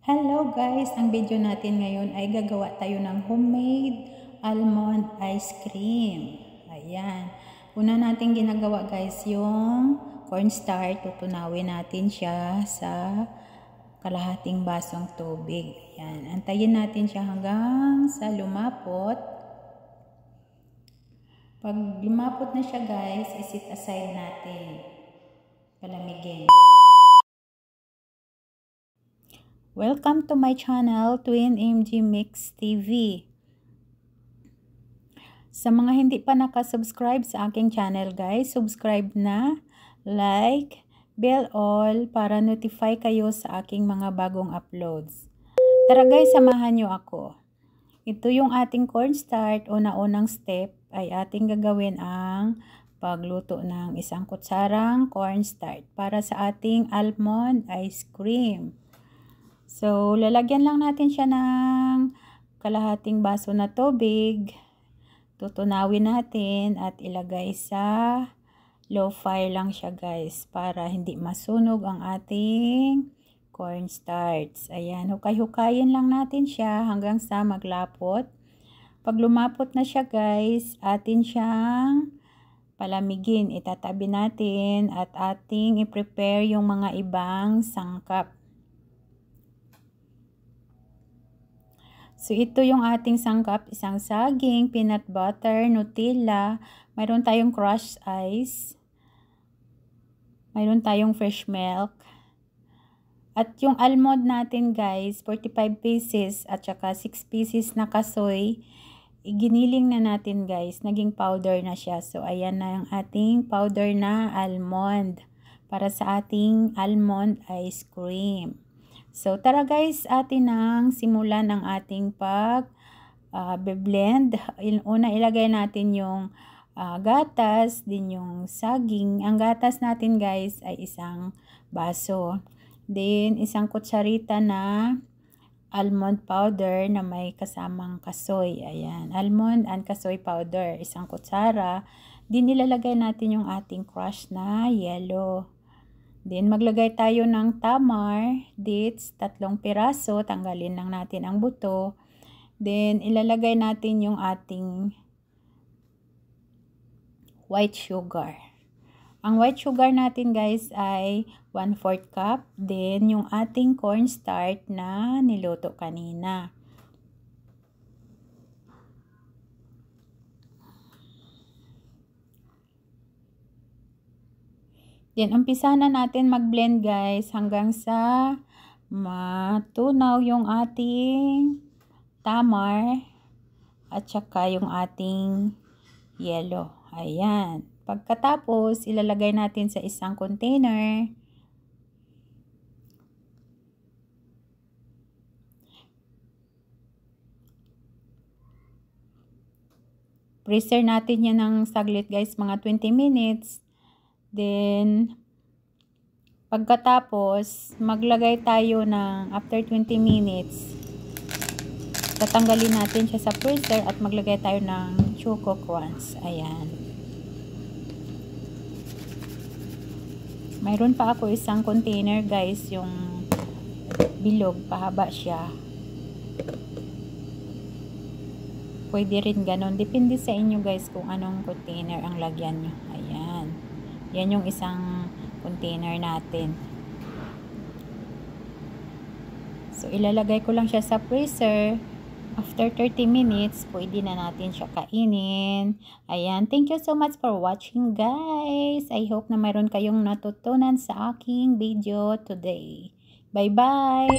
Hello guys! Ang video natin ngayon ay gagawa tayo ng homemade almond ice cream. Ayan. Una natin ginagawa guys yung cornstarch. Tutunawin natin siya sa kalahating basong tubig. Ayan. Antayin natin siya hanggang sa lumapot. Pag lumapot na siya guys, isit aside natin. Palamigin. Welcome to my channel, Twin MG Mix TV. Sa mga hindi pa nakasubscribe sa aking channel guys, subscribe na, like, bell all para notify kayo sa aking mga bagong uploads. Tara guys, samahan nyo ako. Ito yung ating cornstarch. Una-unang step ay ating gagawin ang pagluto ng 1 kutsarang cornstarch para sa ating almond ice cream. So, lalagyan lang natin siya ng kalahating baso na tubig. Tutunawin natin at ilagay sa low fire lang siya guys para hindi masunog ang ating cornstarch. Ayan, hukay-hukayin lang natin siya hanggang sa maglapot. Pag lumapot na siya guys, atin siyang palamigin. Itatabi natin at ating i-prepare yung mga ibang sangkap. So, ito yung ating sangkap. Isang saging, peanut butter, Nutella. Mayroon tayong crushed ice. Mayroon tayong fresh milk. At yung almond natin guys, 45 pieces at saka 6 pieces na kasoy. Iginiling na natin guys. Naging powder na siya. So, ayan na yung ating powder na almond para sa ating almond ice cream. So, tara guys, atin ang simulan ng ating blend. Una, ilagay natin yung gatas, din yung saging. Ang gatas natin guys ay 1 baso. Then, 1 kutsarita na almond powder na may kasamang kasoy. Ayan, almond and kasoy powder, 1 kutsara. Din, ilalagay natin yung ating crush na yellow. Then, maglagay tayo ng tamar, dates, 3 piraso. Tanggalin lang natin ang buto. Then, ilalagay natin yung ating white sugar. Ang white sugar natin guys ay 1/4 cup. Then, yung ating cornstarch na niluto kanina. Then, umpisa na natin mag-blend guys hanggang sa matunaw yung ating tamar at saka yung ating yellow. Ayan. Pagkatapos, ilalagay natin sa 1 container. Freezer natin yan ng saglit guys, mga 20 minutes. Then, pagkatapos, maglagay tayo ng after 20 minutes, tatanggalin natin siya sa freezer at maglagay tayo ng Choco Crunch. Ayan. Mayroon pa ako 1 container guys, yung bilog, pahaba siya. Pwede rin ganon. Depende sa inyo guys kung anong container ang lagyan nyo. Ayan. Yan yung 1 container natin. So, ilalagay ko lang siya sa freezer. After 30 minutes, pwede na natin siya kainin. Ayan. Thank you so much for watching guys. I hope na mayroon kayong natutunan sa aking video today. Bye-bye!